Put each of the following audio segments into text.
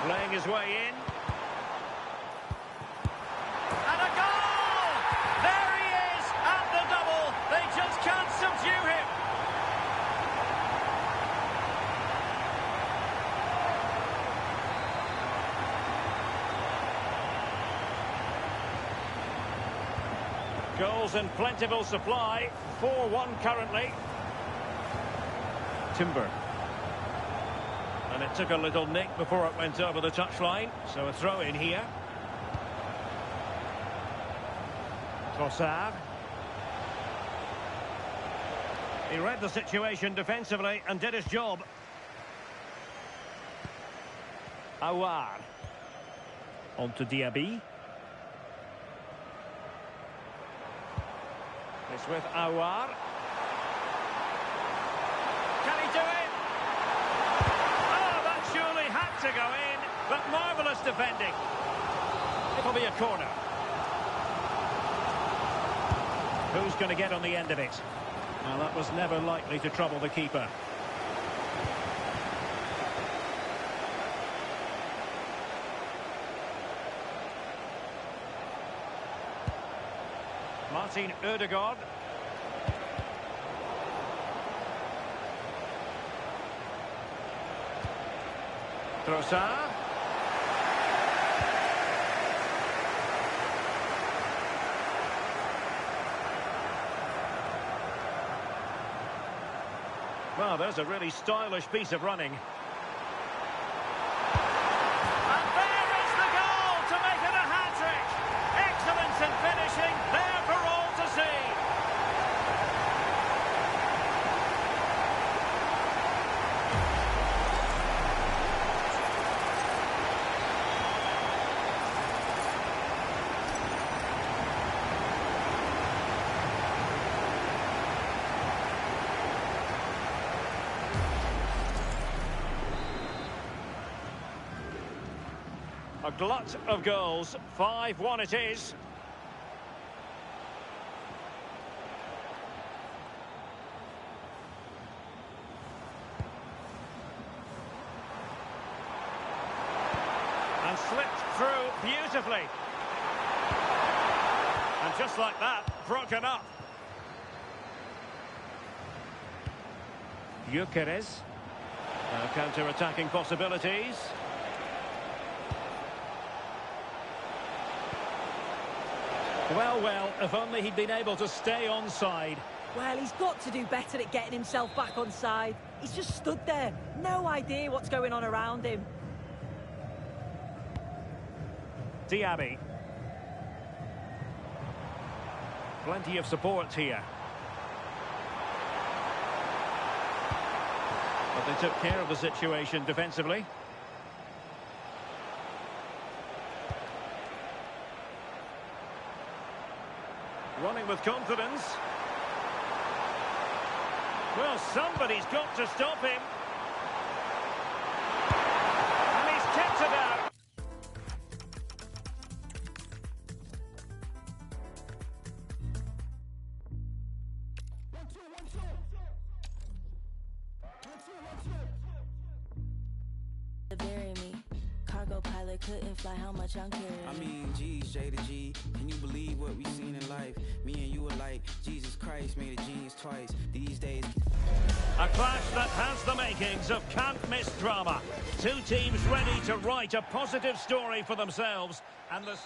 Playing his way in. And a goal! There he is, at the double. They just can't subdue him. Goals in plentiful supply. 4-1 currently. Timber. And it took a little nick before it went over the touchline. So a throw in here. Trossard. He read the situation defensively and did his job. Aouar. On to Diaby. It's with Aouar. Can he do it? Oh, that surely had to go in, but marvellous defending. It'll be a corner. Who's going to get on the end of it? Well, that was never likely to trouble the keeper. Martin Ødegaard. Trossard. Well, there's a really stylish piece of running. And there is the goal to make it a hat-trick. Excellence in finishing, there for all to see. A glut of goals. 5-1 it is. And slipped through beautifully. And just like that, broken up. Gyökeres. Counter-attacking possibilities. Well, if only he'd been able to stay onside. Well, he's got to do better at getting himself back onside. He's just stood there. No idea what's going on around him. Diaby. Plenty of support here. But they took care of the situation defensively. Running with confidence. Well, somebody's got to stop him. And he's kept it out. Bury me. Cargo pilot couldn't fly, how much I'm carrying. I mean, G's, J to G. Can you believe what we've seen in life? Me and you are like Jesus Christ made a genius twice. These days. A clash that has the makings of can't-miss drama. Two teams ready to write a positive story for themselves. And the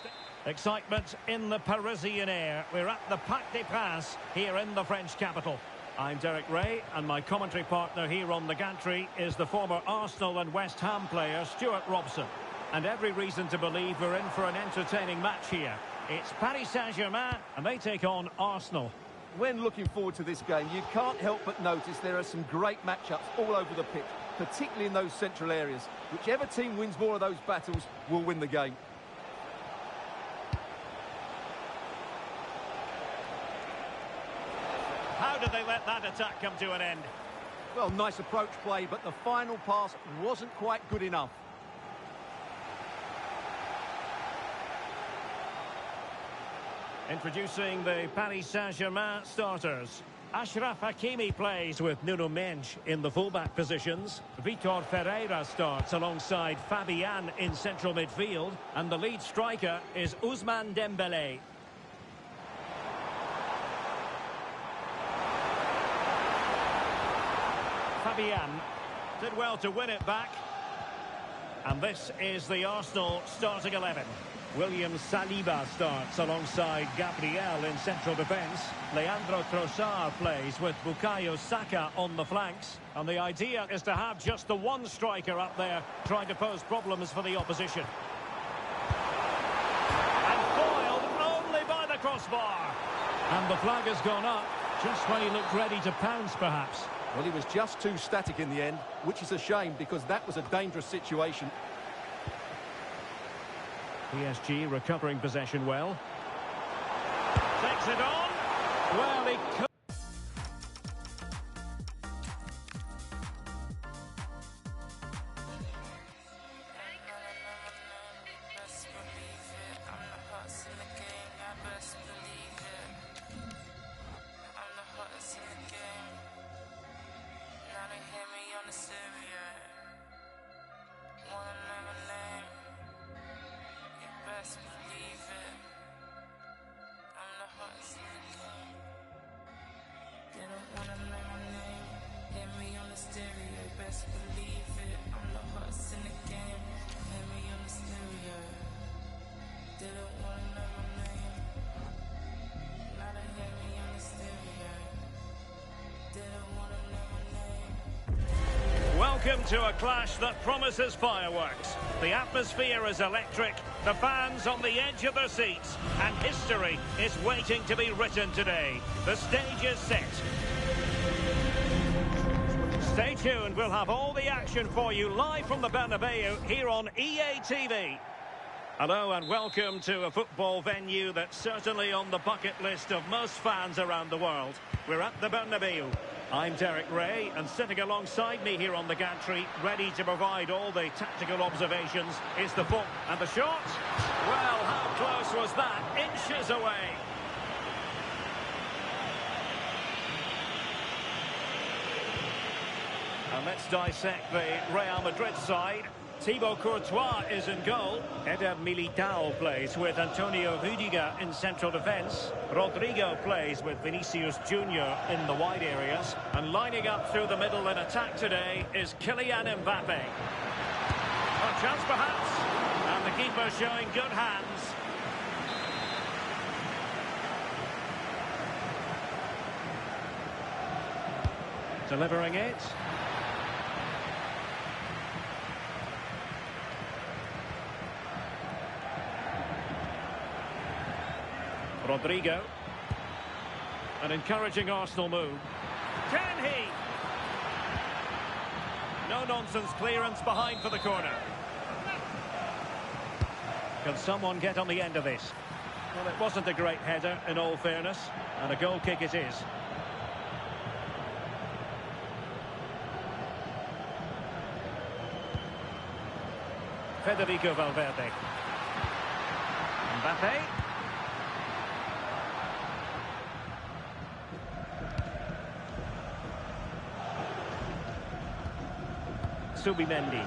excitement in the Parisian air. We're at the Parc des Princes here in the French capital. I'm Derek Ray, and my commentary partner here on the gantry is the former Arsenal and West Ham player Stuart Robson. And every reason to believe we're in for an entertaining match here. It's Paris Saint-Germain, and they take on Arsenal. When looking forward to this game, you can't help but notice there are some great matchups all over the pitch, particularly in those central areas. Whichever team wins more of those battles will win the game. How did they let that attack come to an end? Well, nice approach play, but the final pass wasn't quite good enough. Introducing the Paris Saint-Germain starters. Ashraf Hakimi plays with Nuno Mendes in the fullback positions. Vitor Ferreira starts alongside Fabian in central midfield. And the lead striker is Ousmane Dembélé. Fabian did well to win it back. And this is the Arsenal starting 11. William Saliba starts alongside Gabriel in central defence. Leandro Trossard plays with Bukayo Saka on the flanks. And the idea is to have just the one striker up there trying to pose problems for the opposition. And foiled only by the crossbar. And the flag has gone up just when he looked ready to pounce, perhaps. Well, he was just too static in the end, which is a shame because that was a dangerous situation. PSG recovering possession well. Takes it on. Well, he could. Welcome to a clash that promises fireworks. The atmosphere is electric, the fans on the edge of their seats, and history is waiting to be written today. The stage is set. Stay tuned, we'll have all the action for you live from the Bernabeu here on EA TV. Hello and welcome to a football venue that's certainly on the bucket list of most fans around the world. We're at the Bernabeu. I'm Derek Ray, and sitting alongside me here on the gantry, ready to provide all the tactical observations, is the foot and the shot. Well, how close was that? Inches away. And let's dissect the Real Madrid side. Thibaut Courtois is in goal. Eder Militao plays with Antonio Rudiger in central defence. Rodrigo plays with Vinicius Junior in the wide areas. And lining up through the middle in attack today is Kylian Mbappe. A chance perhaps. And the keeper showing good hands. Delivering it. Rodrigo. An encouraging Arsenal move. Can he? No-nonsense clearance behind for the corner. Can someone get on the end of this? Well, it wasn't a great header, in all fairness, and a goal kick it is. Federico Valverde. Mbappe. Subimendi.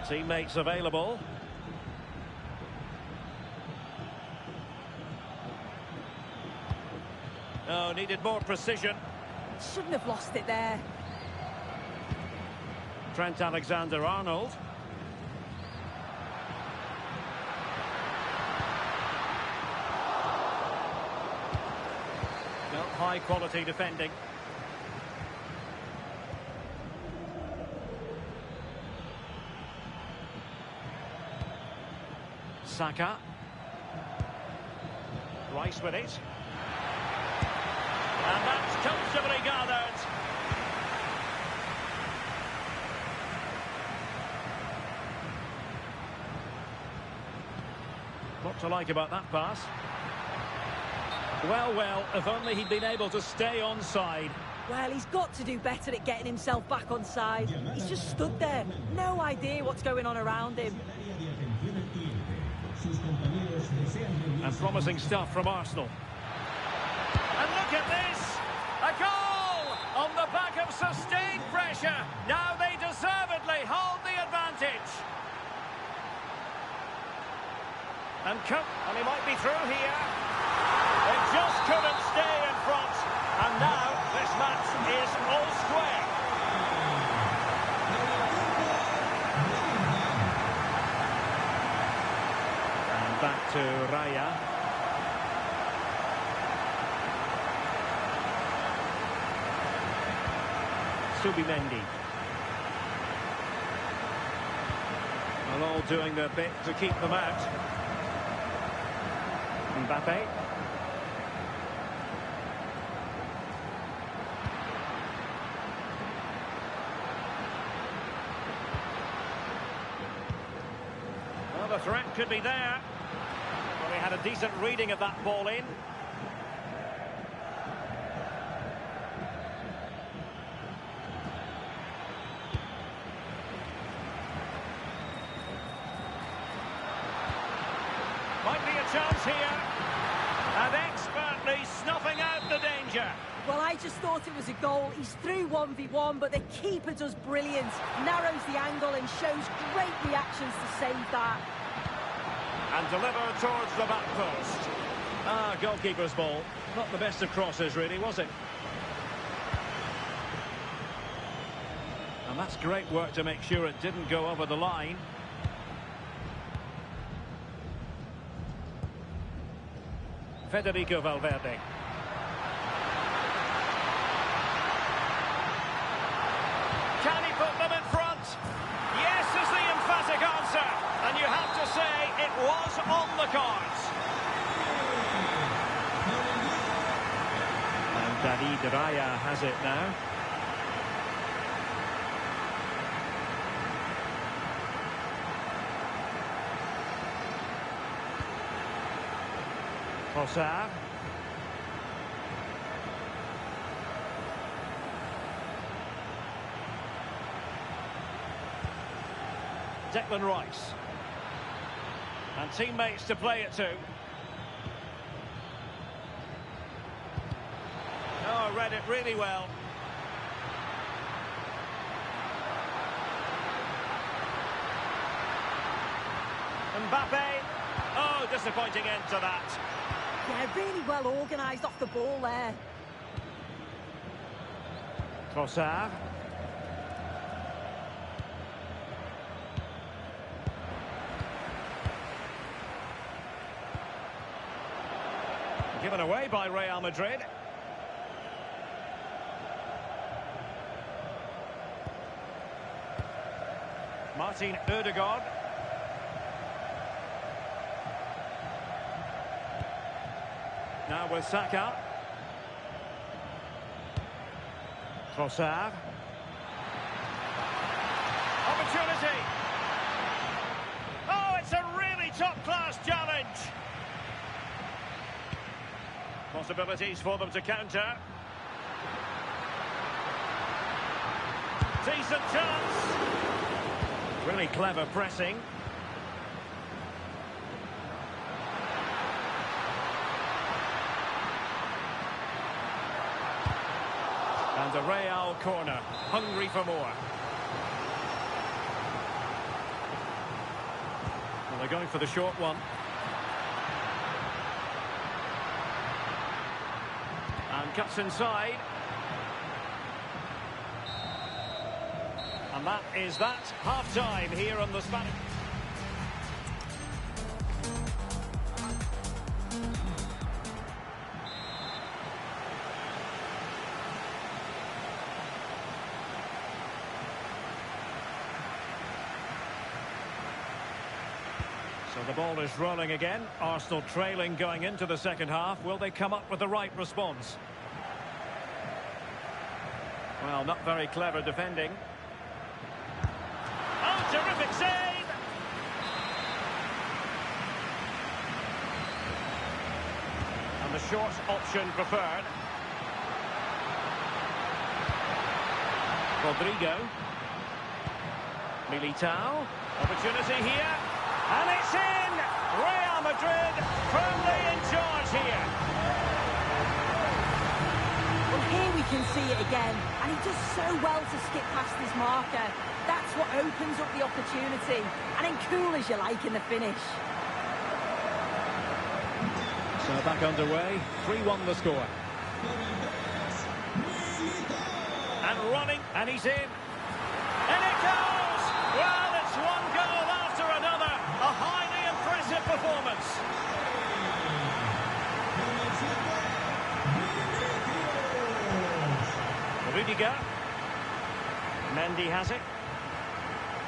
Teammates available. Oh, needed more precision. Shouldn't have lost it there. Trent Alexander-Arnold. Well, high quality defending. Saka. Rice with it. And that's comfortably gathered. What to like about that pass? Well, if only he'd been able to stay onside. Well, he's got to do better at getting himself back on side. He's just stood there. No idea what's going on around him. And promising stuff from Arsenal. And look at this! A goal! of sustained pressure. Now they deservedly hold the advantage. And he might be through here. They just couldn't stay in front. And now this match is all square. And back to Raya. Subimendi. Well, all doing their bit to keep them out. Mbappe. Well, the threat could be there. Well, he had a decent reading of that ball in. Might be a chance here. And expertly snuffing out the danger. Well, I just thought it was a goal. He's through 1v1, but the keeper does brilliant. Narrows the angle and shows great reactions to save that. And deliver towards the back post. Ah, goalkeeper's ball. Not the best of crosses, really, was it? And that's great work to make sure it didn't go over the line. Federico Valverde. Can he put them in front? Yes is the emphatic answer. And you have to say it was on the cards. And David Raya has it now. Trossard. Declan Rice. And teammates to play it to. Oh, read it really well. Mbappe. Oh, disappointing end to that. Yeah, really well organised off the ball there. Trossard. Given away by Real Madrid. Martin Ødegaard. Now with Saka. Trossard. Opportunity. Oh, it's a really top-class challenge. Possibilities for them to counter. Decent chance. Really clever pressing. And a Real corner, hungry for more. Well, they're going for the short one. And cuts inside. And that is that. Half-time here on the Spanish. So the ball is rolling again. Arsenal trailing going into the second half. Will they come up with the right response? Well, not very clever defending. Oh, terrific save! And the short option preferred. Rodrigo. Militao. Opportunity here. And it's in! Real Madrid firmly in charge here. Well, Here we can see it again, and he does so well to skip past his marker. That's what opens up the opportunity, and then cool as you like in the finish. So back underway, 3-1 the score. And running, and he's in. And it goes! Well, it's one goal after another. A highly impressive performance. Rudiger. Mendy has it.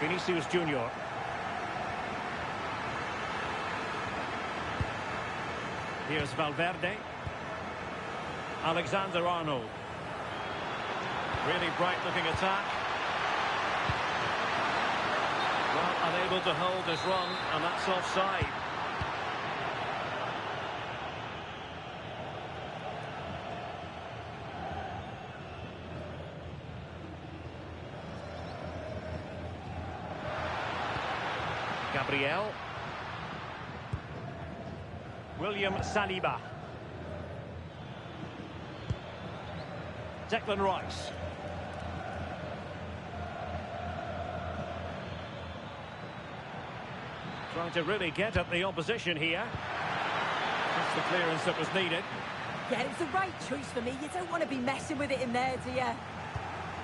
Vinicius Junior. Here's Valverde. Alexander-Arnold. Really bright-looking attack. Well, unable to hold his run, and that's offside. Gabriel. William Saliba. Declan Rice. Trying to really get at the opposition here. That's the clearance that was needed. Yeah, it was the right choice for me. You don't want to be messing with it in there, do you?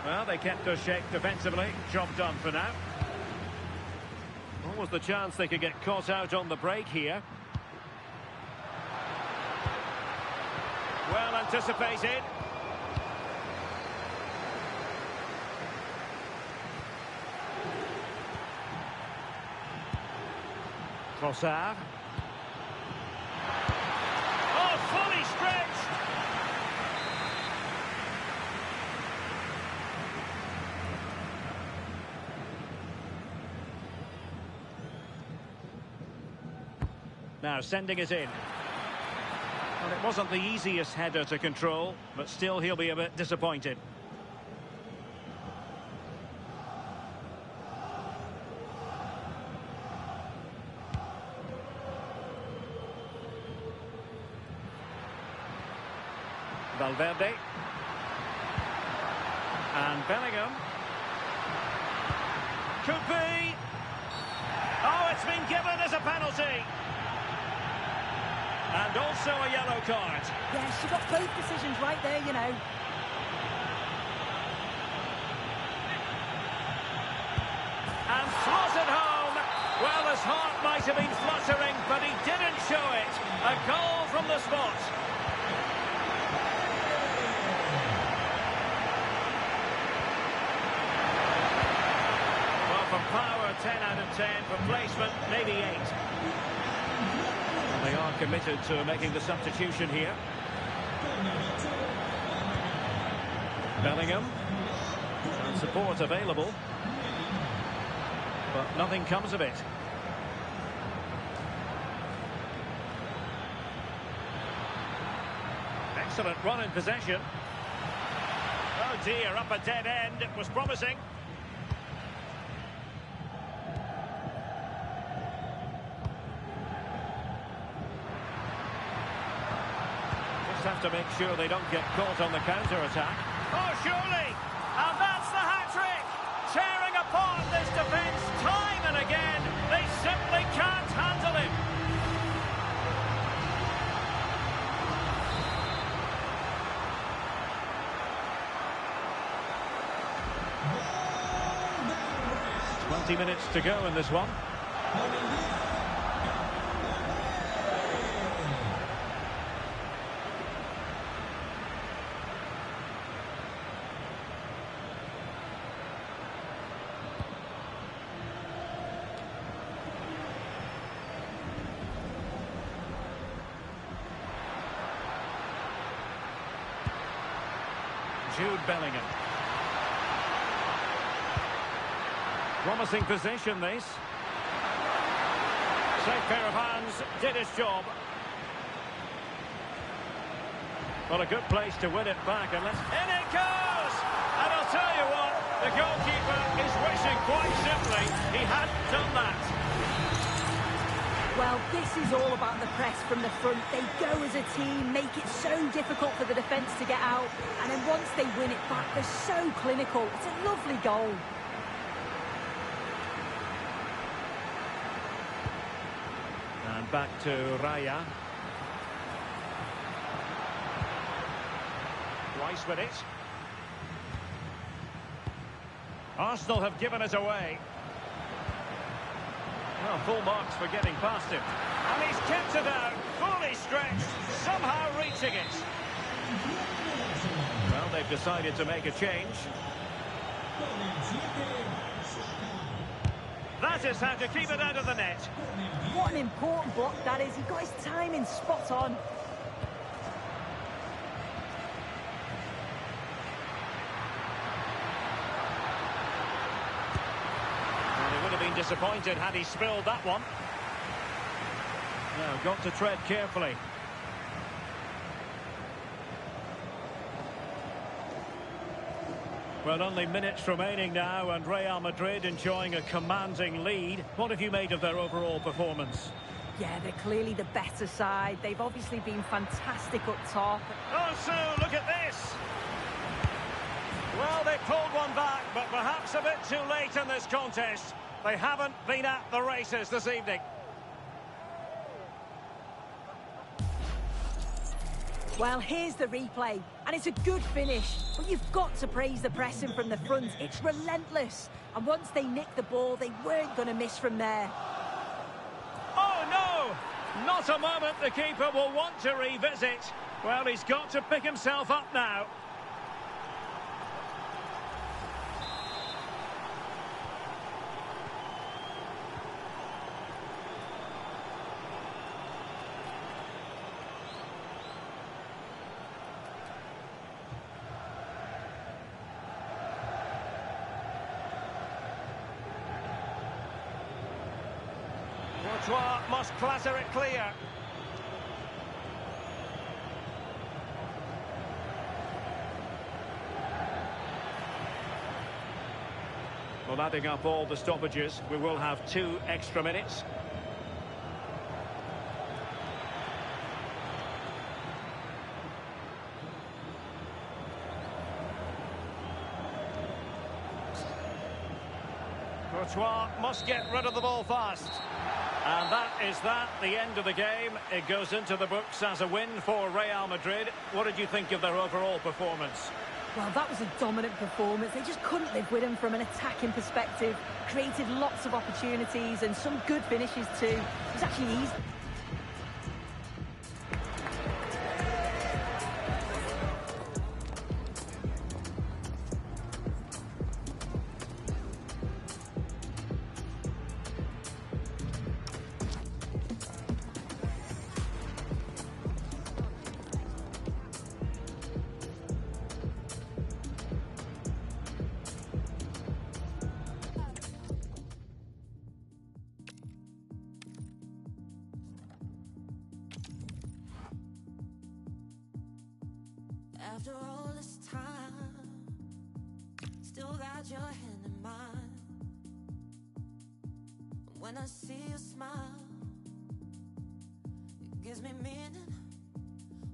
Well, they kept us shape defensively. Job done for now. What was the chance they could get caught out on the break here? Well anticipated. Trossard. Oh, fully stretched. Now sending it in. Well, it wasn't the easiest header to control, but still he'll be a bit disappointed. Valverde. And Bellingham. Could be. Oh, it's been given as a penalty. And also a yellow card. Yeah, she got both decisions right there, you know. And throws it home. Well, his heart might have been fluttering, but he didn't show it. A goal from the spot. Well, for power, 10 out of 10. For placement, maybe 8. They are committed to making the substitution here. Bellingham. And support available. But nothing comes of it. Excellent run in possession. Oh dear, up a dead end. It was promising. Have to make sure they don't get caught on the counter-attack. Oh, surely! And that's the hat-trick! Tearing apart this defence time and again. They simply can't handle him. "20 minutes to go in this one. Jude Bellingham. Promising possession, this. Safe pair of hands, did his job. Well, a good place to win it back, and in it goes! And I'll tell you what, the goalkeeper is wishing quite simply he hadn't done that. Well, this is all about the press from the front. They go as a team, make it so difficult for the defence to get out, and then once they win it back, they're so clinical. It's a lovely goal. And back to Raya. Rice with it. Arsenal have given it away. Well, full marks for getting past him. And he's kept it out, fully stretched, somehow reaching it. Well, they've decided to make a change. That is how to keep it out of the net. What an important block that is. He got his timing spot on. Been disappointed had he spilled that one. Now got to tread carefully. Well, only minutes remaining now, and Real Madrid enjoying a commanding lead. What have you made of their overall performance? Yeah, they're clearly the better side. They've obviously been fantastic up top. Oh, Sue, look at this! Well, they pulled one back, but perhaps a bit too late in this contest. They haven't been at the races this evening. Well, here's the replay, and it's a good finish, but you've got to praise the pressing from the front. It's relentless, and once they nicked the ball, they weren't going to miss from there. Oh, no! Not a moment the keeper will want to revisit. Well, he's got to pick himself up now. Courtois must clatter it clear. Well, adding up all the stoppages, we will have 2 extra minutes. Courtois must get rid of the ball fast. And that is the end of the game. It goes into the books as a win for Real Madrid. What did you think of their overall performance? Well, that was a dominant performance. They just couldn't live with him from an attacking perspective. Created lots of opportunities and some good finishes too. It was actually easy. After all this time, still got your hand in mine. When I see you smile, it gives me meaning.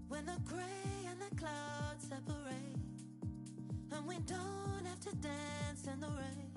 When the gray and the clouds separate, and we don't have to dance in the rain.